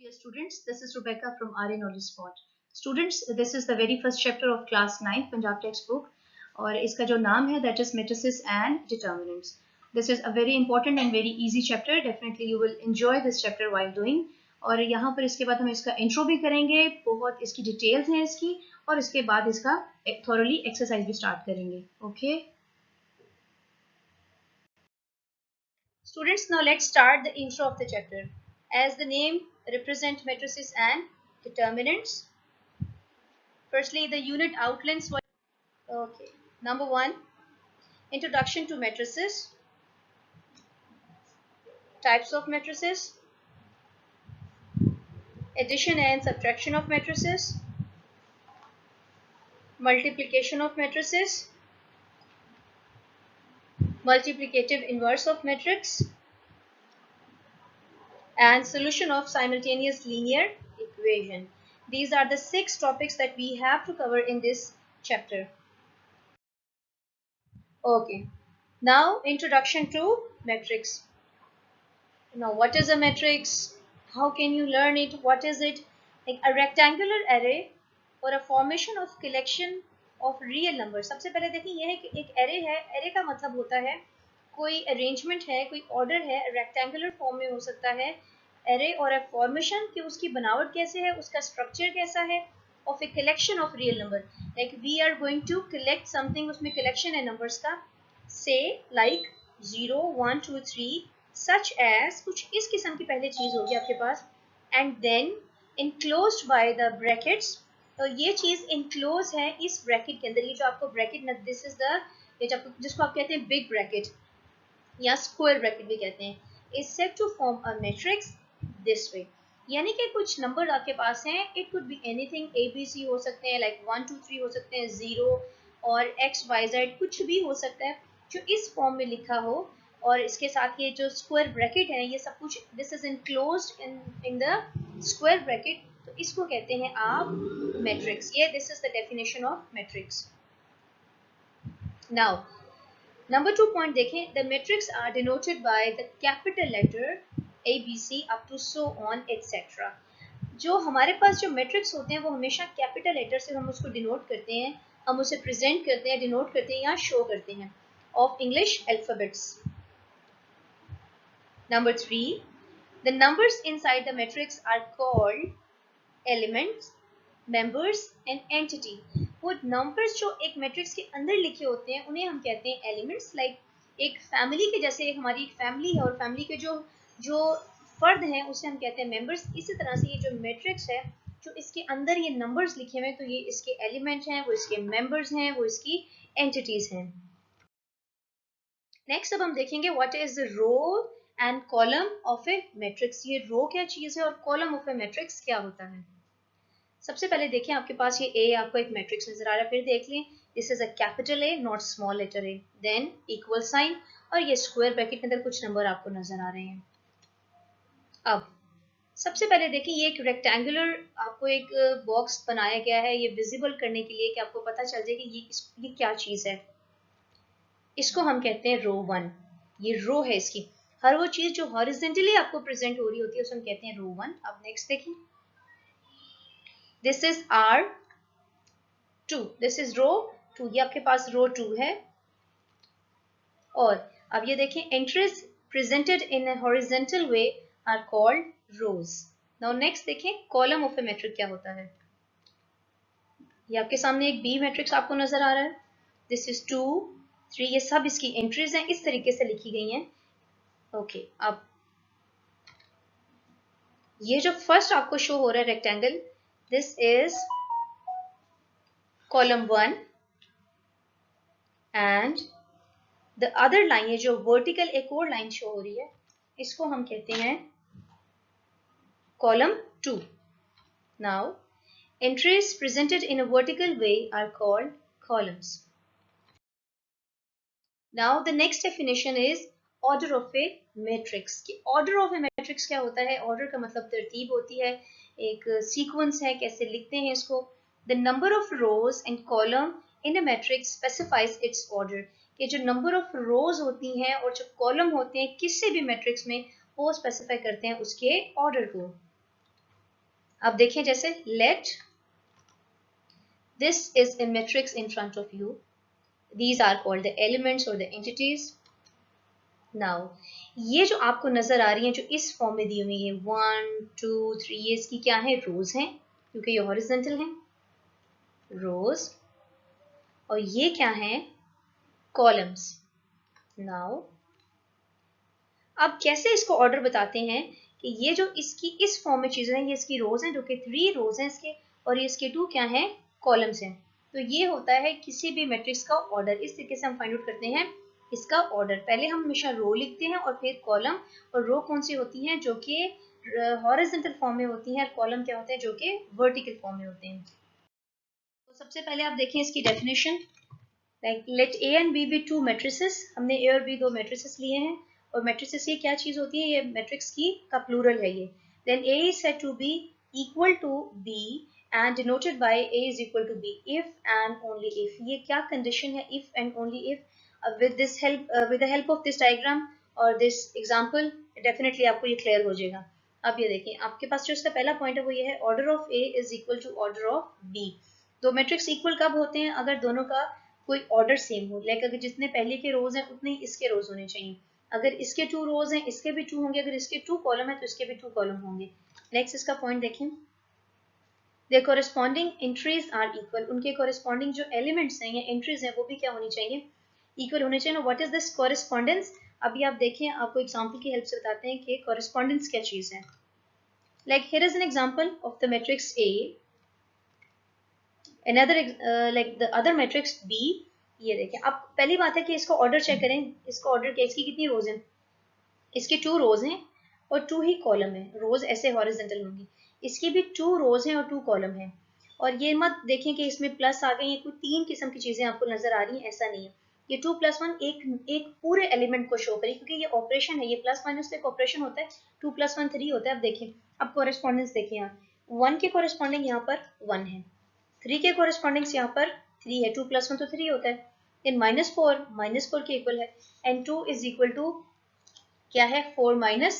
Dear students, this is Rebecca from RA Knowledge Spot. Students, this is the very first chapter of class 9 Punjab textbook और इसका जो नाम है that is matrices and determinants. This is a very important and very easy chapter. Definitely you will enjoy this chapter while doing. और यहाँ पर इसके बाद हम इसका इंट्रो भी करेंगे, बहुत इसकी डिटेल्स हैं इसकी, और इसके बाद इसका थॉरली एक्सरसाइज भी स्टार्ट करेंगे. Okay Students, now let's start the intro of the chapter. As the name represent matrices and determinants. Firstly, the unit outlines what. Okay. Number 1, introduction to matrices, types of matrices, addition and subtraction of matrices, multiplication of matrices, multiplicative inverse of matrix, and solution of simultaneous linear equation. These are the 6 topics that we have to cover in this chapter. Okay, now introduction to matrix. Now, what is a matrix? How can you learn it? What is it? Like a rectangular array or a formation of collection of real numbers. सबसे पहले देखिए ये है कि एक array है. array का मतलब होता है कोई arrangement है, कोई order है, rectangular form में हो सकता है array और a formation कि उसकी बनावट कैसे है, उसका structure कैसा है, of a collection of real number. Like we are going to collect something, उसमें collection है numbers का, say like 0, 1, 2, 3 such as कुछ इस किस्म की पहले चीज होगी आपके पास, and then enclosed by the brackets. तो ये चीज enclose है इस ब्रैकेट के अंदर. ये जो आपको ब्रैकेट, दिस इज द, ये जिसको आप कहते हैं बिग ब्रैकेट या स्क्वायर ब्रैकेट भी कहते हैं, is set to form a matrix this way. यानी कि कुछ नंबर आपके पास हैं, it could be anything, A B C हो सकते हैं, लाइक 1 2 3 हो सकते हैं, 0 और एक्स वाई जेड कुछ भी हो सकता है जो इस फॉर्म में लिखा हो, और इसके साथ ये जो स्क्वायर ब्रैकेट है ये सब कुछ, this is enclosed in the square bracket, तो इसको कहते हैं आप मैट्रिक्स. ये this is the definition of matrix. Now number 2 point देखें. The matrix are denoted by the capital letter A B C up to so on etcetera. जो हमारे पास जो मैट्रिक्स होते हैं वो हमेशा कैपिटल लेटर से हम उसको डिनोट करते हैं, हम उसे प्रेजेंट करते हैं, डिनोट करते हैं या शो करते हैं of English alphabets. Number 3, the numbers inside the matrix are called elements, members and entity. वो numbers जो एक matrix के अंदर लिखे होते हैं उन्हें हम कहते हैं elements. Like एक family के जैसे हमारी एक family है और family के जो फर्द हैं उसे हम कहते हैं members. इसी तरह से ये जो matrix है जो इसके अंदर ये numbers लिखे हुए हैं तो ये इसके element हैं, वो इसके members हैं, वो इसकी entities हैं. नेक्स्ट अब हम देखेंगे what is the row and column of a matrix. ये रो क्या चीज है और कॉलम ऑफ ए मैट्रिक्स क्या होता है. सबसे पहले देखें आपके पास ये ए, आपको एक मैट्रिक्स नजर आ रहा है, फिर देख लें this is a capital A not small letter A, then equal sign और ये स्क्वायर ब्रैकेट के अंदर कुछ नंबर आपको नजर आ रहे हैं. अब सबसे पहले देखिए ये एक रेक्टेंगुलर आपको एक बॉक्स बनाया गया है ये विजिबल करने के लिए कि आपको पता चल जाए कि ये क्या चीज है. इसको हम कहते हैं रो 1. ये रो है इसकी, हर वो चीज जो हॉरिजॉन्टली आपको प्रेजेंट हो रही होती है उसे हम कहते हैं रो 1. अब नेक्स्ट देखिए, this is R 2, this is row 2, ये आपके पास रो 2 है. और अब ये देखें entries presented in a horizontal way are called rows. Now next देखें कॉलम ऑफ ए मैट्रिक्स क्या होता है. ये आपके सामने एक बी मैट्रिक्स आपको नजर आ रहा है, दिस इज 2 3, ये सब इसकी एंट्रीज हैं, इस तरीके से लिखी गई हैं. ओके, अब ये जो फर्स्ट आपको शो हो रहा है rectangle, this is column 1 and the other line, ये जो वर्टिकल एक और लाइन शो हो रही है इसको हम कहते हैं column 2. Now entries presented in a vertical way are called columns. Now the next definition is order of a matrix. कि order of a matrix क्या होता है. order का मतलब तरतीब होती है, एक sequence है, कैसे लिखते हैं इसको. The number of rows and column in a matrix specifies its order. कि जो number of rows होती हैं और जो column होते हैं किसी भी matrix में वो specify करते हैं उसके order को. अब देखिए जैसे let this is a matrix in front of you. These are called the elements or the entities. Now ये जो आपको नजर आ रही है जो इस फॉर्म में दी हुई है 1 2 3 ये इसकी क्या है रोज हैं क्योंकि ये हॉरिजॉन्टल हैं रोज और ये क्या है कॉलम्स. नाउ अब कैसे इसको ऑर्डर बताते हैं कि ये जो इसकी इस फॉर्म में चीजें हैं ये इसकी रोज हैं जो कि 3 रोज हैं इसके और ये इसके 2 क्या हैं कॉलम्स हैं. तो ये होता है किसी भी मैट्रिक्स का ऑर्डर. इस तरीके से हम फाइंड आउट करते हैं इसका ऑर्डर. पहले हम हमेशा रो लिखते हैं और फिर कॉलम. और रो कौन सी होती हैं जो कि हॉरिजॉन्टल फॉर्म में होती हैं और कॉलम क्या होते हैं जो कि वर्टिकल फॉर्म में होते हैं. तो सबसे पहले आप देखें इसकी definition. Like let A and B be two matrices. हमने ए और बी दो मैट्रिसेस लिए हैं और मैट्रिसेस ये क्या चीज होती है ये मैट्रिक्स की का प्लूरल है ये. Then A is said to be equal to B and denoted by a is equal to b if and only if. ये क्या कंडीशन है if and only if. with the help of this diagram or this example definitely आपको ये clear हो जाएगा. अब ये देखिए आपके पास जो इसका पहला पॉइंट है वो ये है order of a is equal to order of b. दो मैट्रिक्स इक्वल कब होते हैं अगर दोनों का कोई ऑर्डर सेम हो. लाइक अगर जितने पहले के रोज हैं उतने ही इसके रोज होने चाहिए. अगर इसके 2 रोज हैं इसके भी 2 होंगे. अगर इसके 2 कॉलम है तो इसके भी 2 कॉलम होंगे. नेक्स्ट इसका पॉइंट देखें. their corresponding entries are equal. उनके corresponding जो elements हैं या entries हैं वो भी क्या होनी चाहिए equal होने चाहिए. what is this correspondence? अभी आप देखें आपको example की help से बताते हैं कि correspondence क्या चीज़ है. like here is an example of the matrix A. another like the other matrix B. ये देखें. अब पहली बात है कि इसको ऑर्डर चेक करें. इसको ऑर्डर क्या इसकी कितनी रोज हैं इसके 2 रोज हैं और 2 ही कॉलम है. रोज ऐसे हॉरिजॉन्टल होंगी. इसकी भी 2 रोज हैं और 2 कॉलम हैं. और ये मत देखें कि इसमें प्लस आ गए. ये कोई 3 किस्म की चीजें आपको नजर आ रही हैं ऐसा नहीं है. ये 2 + 1 एक पूरे एलिमेंट को शो करें क्योंकि ये ऑपरेशन है. ये प्लस माइनस एक ऑपरेशन होता है. 2 + 1 3 होता है. अब देखें अब कोरेस्पॉन्डेंस देखें यहाँ 1 के कोरेस्पॉन्डिंग यहाँ पर 1 है. 3 के कोरेस्पॉन्डिंग यहाँ पर 3 है. 2 + 1 तो 3 होता है. देन -4 के इक्वल है एंड 2 इज इक्वल टू क्या है 4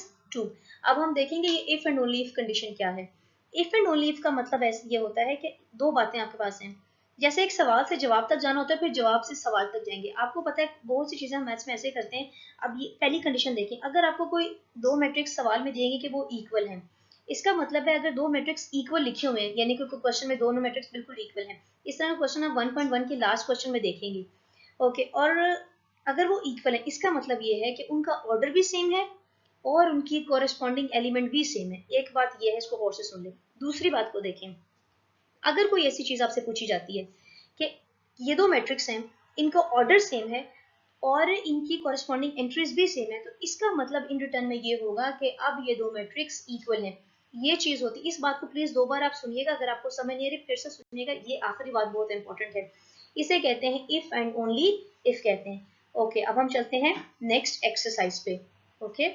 - 2. अब हम देखेंगे ये if and only if condition क्या है. इफ एंड ओनली इफ का मतलब ऐसे ये होता है कि दो बातें आपके पास हैं. जैसे एक सवाल से जवाब तक जाना होता है फिर जवाब से सवाल तक जाएंगे. आपको पता है बहुत सी चीजें हम मैथ्स में ऐसे करते हैं. अब ये पहली कंडीशन देखें. अगर आपको कोई दो मैट्रिक्स सवाल में देंगे कि वो इक्वल हैं इसका मतलब है अगर दो मैट्रिक्स इक्वल लिखे हुए हैं यानी कि क्वेश्चन में दोनों मैट्रिक्स बिल्कुल इक्वल हैं. इस तरह क्वेश्चन हम 1.1 के लास्ट क्वेश्चन में देखेंगे. ओके और अगर वो इक्वल है इसका मतलब ये है कि उनका ऑर्डर भी सेम है और उनकी कोरेस्पॉन्डिंग एलिमेंट भी सेम है. एक बात ये है इसको गौर से सुन लें. दूसरी बात को देखें. अगर कोई ऐसी चीज आपसे पूछी जाती है कि ये दो मैट्रिक्स हैं इनका ऑर्डर सेम है और इनकी कोरेस्पॉन्डिंग एंट्रीज भी सेम है तो इसका मतलब इन रिटर्न में ये होगा कि अब ये दो मैट्रिक्स इक्वल हैं. ये चीज होती है. इस बात को प्लीज 2 बार आप सुनिएगा. अगर आपको समझ नहीं आ रही फिर से सुनिएगा. ये आखिरी बात बहुत इंपॉर्टेंट है. इसे कहते हैं इफ एंड ओनली इफ कहते हैं. ओके अब हम चलते हैं नेक्स्ट एक्सरसाइज पे. Okay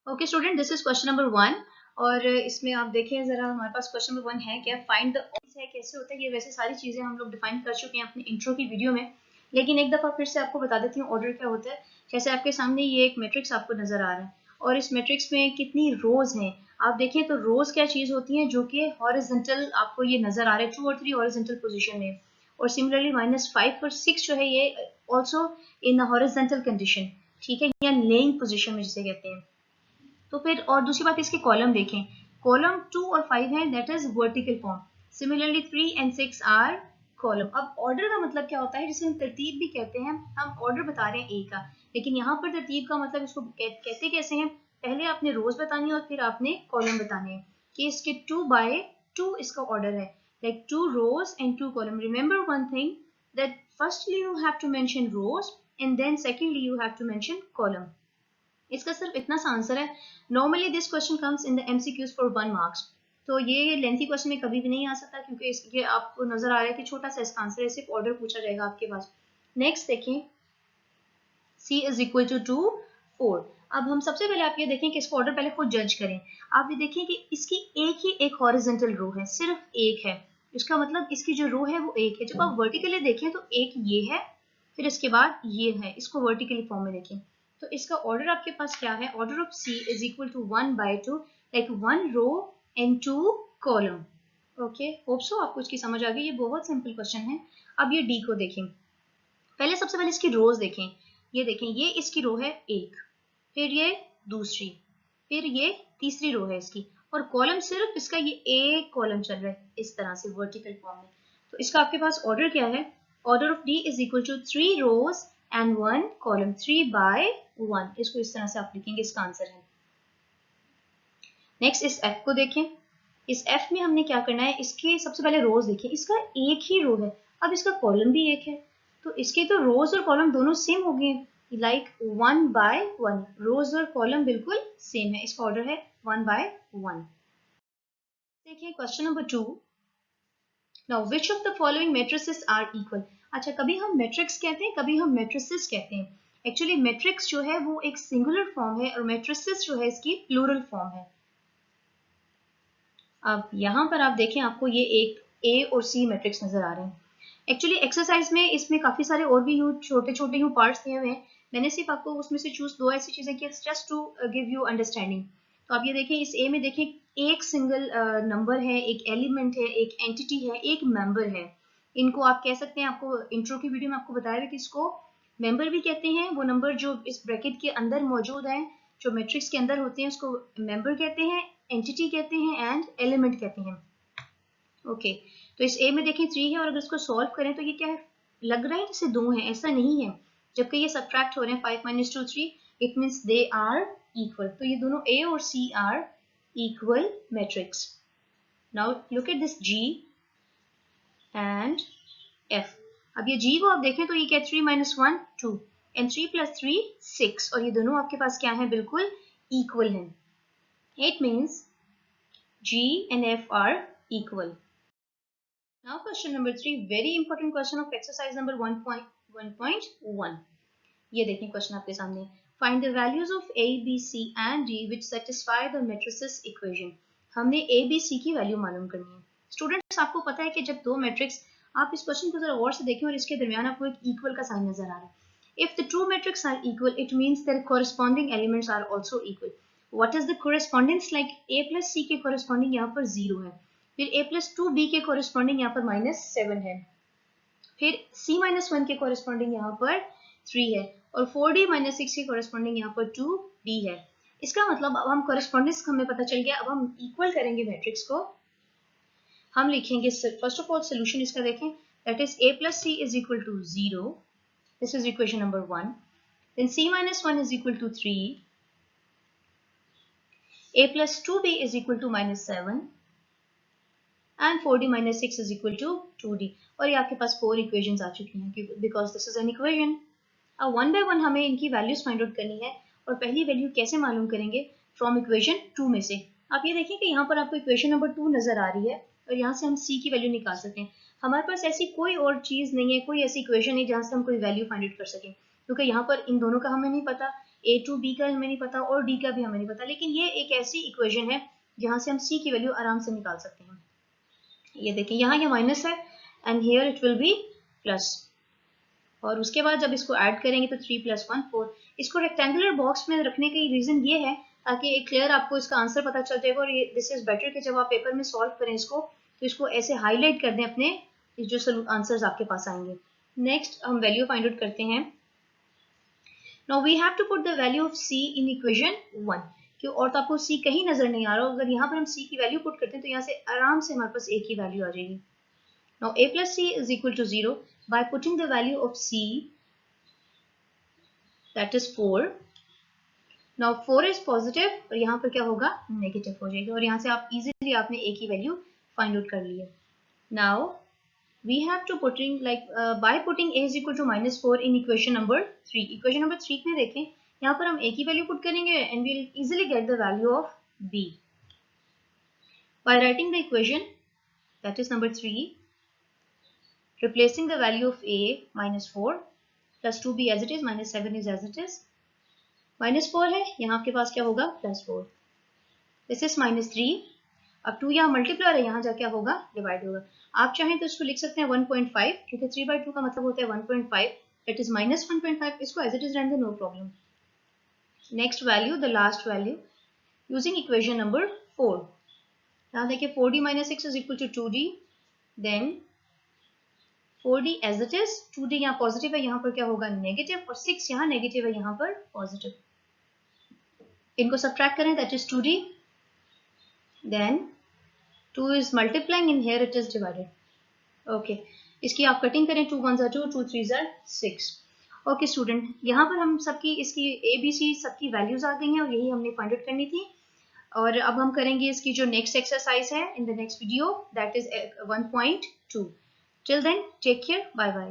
okay student this is question number 1 और इसमें आप देखें जरा हमारे पास क्वेश्चन नंबर 1 है क्या फाइंड द है कैसे होता है. ये वैसे सारी चीजें हम लोग डिफाइन कर चुके हैं अपने इंट्रो की वीडियो में लेकिन एक दफा फिर से आपको बता देती हूँ ऑर्डर क्या होता है. जैसे आपके सामने ये एक मैट्रिक्स आपको नजर आ रहा है और इस मैट्रिक्स में कितनी रोज हैं आप देखें तो रोज क्या चीज होती है जो कि हॉरिजॉन्टल आपको ये नजर आ रहे हैं 2 और 3 हॉरिजॉन्टल पोजीशन में और सिमिलरली -5 और 6 जो है ये ऑल्सो इन हॉरिजॉन्टल कंडीशन. ठीक है या लेइंग पोजीशन में जिसे कहते हैं. तो फिर और दूसरी बात इसके कॉलम देखें. कॉलम 2 और 5 है that is vertical form. Similarly 3 and 6 are column. अब ऑर्डर का मतलब क्या होता है जिसे हम तरतीब भी कहते हैं. हम ऑर्डर बता रहे हैं ए का लेकिन यहाँ पर तरतीब का मतलब इसको कहते कैसे हैं. पहले आपने रोज बतानी है और फिर आपने कॉलम बताने हैं कि इसके 2/2 इसका ऑर्डर है. Like 2 rows and 2 column. Remember one thing that firstly you have to mention rows and then secondly you have to mention column. इसका सिर्फ इतना सा आंसर है. Normally this question comes in the MCQs for 1 marks. तो ये lengthy question में कभी भी नहीं आ सकता क्योंकि ये आपको नजर आ रहा है कि छोटा सा इसका आंसर है. सिर्फ ऑर्डर पूछा जाएगा आपके पास. नेक्स्ट देखें c इज इक्वल टू 2 4. अब हम सबसे पहले आप ये देखें कि इसको ऑर्डर पहले खुद जज करें. आप ये देखें कि इसकी एक हॉरिजॉन्टल रो है सिर्फ एक है. इसका मतलब इसकी जो रो है वो एक है. जब आप वर्टिकली देखें तो एक ये है फिर इसके बाद ये है. इसको वर्टिकली फॉर्म में देखें तो इसका ऑर्डर आपके पास क्या है? Order of C is equal to 1/2, like 1 row and 2 column. Okay, hope so आपको इसकी समझ आ गई. ये बहुत सिंपल क्वेश्चन है. अब ये डी को देखें. पहले सबसे पहले इसकी रोज देखें. ये देखें, ये इसकी रो है एक, फिर ये दूसरी, फिर ये तीसरी रो है इसकी, और कॉलम सिर्फ इसका ये एक कॉलम चल रहा है इस तरह से वर्टिकल फॉर्म में. तो इसका आपके पास ऑर्डर क्या है? Order of D is equal to 3 rows and 1 column, 3/1. इसको इस तरह से आप लिखेंगे, इसका आंसर है. नेक्स्ट इस एफ को देखें. इस एफ में हमने क्या करना है? इसके सबसे पहले रोज देखें. इसका एक ही रो है, अब इसका कॉलम भी एक है, तो इसके तो रोज और कॉलम दोनों सेम हो गए, लाइक 1/1. रोज और कॉलम बिल्कुल सेम है. इसका ऑर्डर है 1/1. देखिए question number 2. Now which of the following matrices are equal. अच्छा, कभी हम मैट्रिक्स कहते हैं, कभी हम मैट्रिसेस कहते हैं. एक्चुअली मैट्रिक्स जो है वो एक सिंगुलर फॉर्म है और मैट्रिसेस जो है इसकी प्लूरल फॉर्म है. अब यहाँ पर आप देखें, आपको ये एक ए और सी मैट्रिक्स नजर आ रहे हैं. एक्चुअली एक्सरसाइज में इसमें काफी सारे और भी छोटे छोटे पार्ट्स दिए हुए हैं. मैंने सिर्फ आपको उसमें से चूज 2 ऐसी चीजें की just to give you understanding. तो आप ये देखें, इस ए में देखें, एक सिंगल नंबर है, एक एलिमेंट है, एक एंटिटी है, एक मेंबर है. इनको आप कह सकते हैं, आपको इंट्रो की वीडियो में आपको बताया है कि इसको मेंबर भी कहते हैं. वो नंबर जो इस ब्रैकेट के अंदर मौजूद है, जो मैट्रिक्स के अंदर होते हैं, उसको मेंबर कहते हैं, एंटिटी कहते हैं एंड एलिमेंट कहते हैं. ओके, तो इस ए में देखें 3 है, और अगर इसको सॉल्व करें तो ये क्या है? लग रहा है जैसे 2 है, ऐसा नहीं है. जबकि ये सब्ट्रैक्ट हो रहे हैं, 5 - 2 3, it means they are equal. तो ये दोनों ए और C are equal matrix. Now look at this G and F. अब ये जी को आप देखें तो ये क्या है? 3 - 1 2 एंड 3 + 3 6, और ये दोनों आपके पास क्या है? बिल्कुल इक्वल हैं. It means G and F are equal. Now question number 3, very important question of exercise number 1.1. ये देखिए क्वेश्चन आपके सामने. Find the values of A, B, C and D which satisfy the matrices equation. हमने A, B, C की value मालूम करनी है. Students, आपको पता है कि जब दो मैट्रिक्स, आप इस क्वेश्चन को जरा गौर से देखें और इसके दरमियान आपको एक इक्वल का साइन नजर आ रहा है. If the two matrices are equal, it means their corresponding elements are also equal. What is the correspondence? Like A plus C के corresponding यहाँ पर 0 है, फिर A plus 2B के corresponding यहाँ पर -7 है, फिर C - 1 के corresponding यहाँ पर 3 है, और 4D - 6 के corresponding यहाँ पर 2D है. इसका मतलब अब हम correspondence हमें पता चल गया. अब हम equal करेंगे मैट्रिक्स को. हम लिखेंगे फर्स्ट ऑफ ऑल सोल्यूशन इसका देखें, that is A plus C is equal to 0. This is equation number 1. Then C - 1 is equal to 3. A plus 2B is equal to -7 and 4D - 6 is equal to 2D. और ये आपके पास 4 equations आ चुकी हैं because this is an equation. अब 1 by 1 हमें इनकी values find out करनी है. और पहली वैल्यू कैसे मालूम करेंगे? फ्रॉम इक्वेशन 2 में से. आप ये देखिए कि यहाँ पर आपको इक्वेशन नंबर 2 नजर आ रही है, और यहाँ से हम C की वैल्यू निकाल सकते हैं. हमारे पास ऐसी कोई और चीज नहीं है, कोई ऐसी इक्वेशन नहीं जहाँ से हम कोई वैल्यू फाइंड आउट कर सकें, क्योंकि यहाँ पर इन दोनों का हमें नहीं पता, A to B का हमें नहीं पता और D का भी हमें नहीं पता. लेकिन ये एक ऐसी इक्वेशन है जहाँ से हम C की वैल्यू आराम से निकाल सकते हैं. ये देखिए, यहाँ ये माइनस है and here it will be plus, और उसके बाद जब इसको ऐड करेंगे तो 3 + 1 4. इसको रेक्टेंगुलर बॉक्स में रखने का रीजन ये है ताकि एक क्लियर आपको इसका आंसर पता चल जाएगा. और ये दिस इज बेटर कि जब आप पेपर में सॉल्व करें इसको, तो इसको ऐसे हाईलाइट कर दें अपने जो आंसर्स आपके पास आएंगे. नेक्स्ट हम वैल्यू फाइंड आउट करते हैं. Now we have to put the value of C in equation 1. क्यों? और तो आपको C कहीं नजर नहीं आ रहा. अगर यहाँ पर हम C की वैल्यू पुट करते हैं तो यहाँ से आराम से हमारे पास A की वैल्यू आ जाएगी. Now A plus C is equal to 0 by putting the value of C, that is 4. Now 4 is positive और यहाँ पर क्या होगा? नेगेटिव हो जाएगा. और यहाँ से आप इजीली आपने A की वैल्यू फाइंड आउट कर ली है. Now we have to putting like by putting A is equal to -4 in equation number 3. Equation number 3 में देखें, यहाँ पर हम A की वैल्यू पुट करेंगे and we'll easily get the value of B by writing the equation, that is number 3. Replacing the value of A -4 plus 2B as it is, -7 is as it is. -4 है, यहाँ आपके पास क्या होगा? +4. This is -3. अब 2 यहाँ multiply है, यहाँ जा क्या होगा? डिवाइड होगा. आप चाहें तो इसको लिख सकते हैं 1.5, क्योंकि 3/2 का मतलब होता है 1.5. That is -1.5. इसको as it is रहने दो, no problem. next value, the last value, using equation number 4. now देखिए 4d minus 6 is equal to 2d, then 4d as it is, 2d यहाँ पॉजिटिव है, यहाँ पर क्या होगा नेगेटिव, और 6 यहाँ नेगेटिव है, यहाँ पर पॉजिटिव. इनको सब्ट्रैक्ट करें, that is 2d, then 2 is multiplying and here it is divided. okay, इसकी आप कटिंग करें, 2 1s are 2, 2 3s are 6. Okay student, यहाँ पर हम सबकी इसकी ABC सबकी वैल्यूज आ गई हैं और यही हमने फाइंड आउट करनी थी. और अब हम करेंगे इसकी जो नेक्स्ट एक्सरसाइज है in the next video, that is 1.2. Till then take care, bye bye.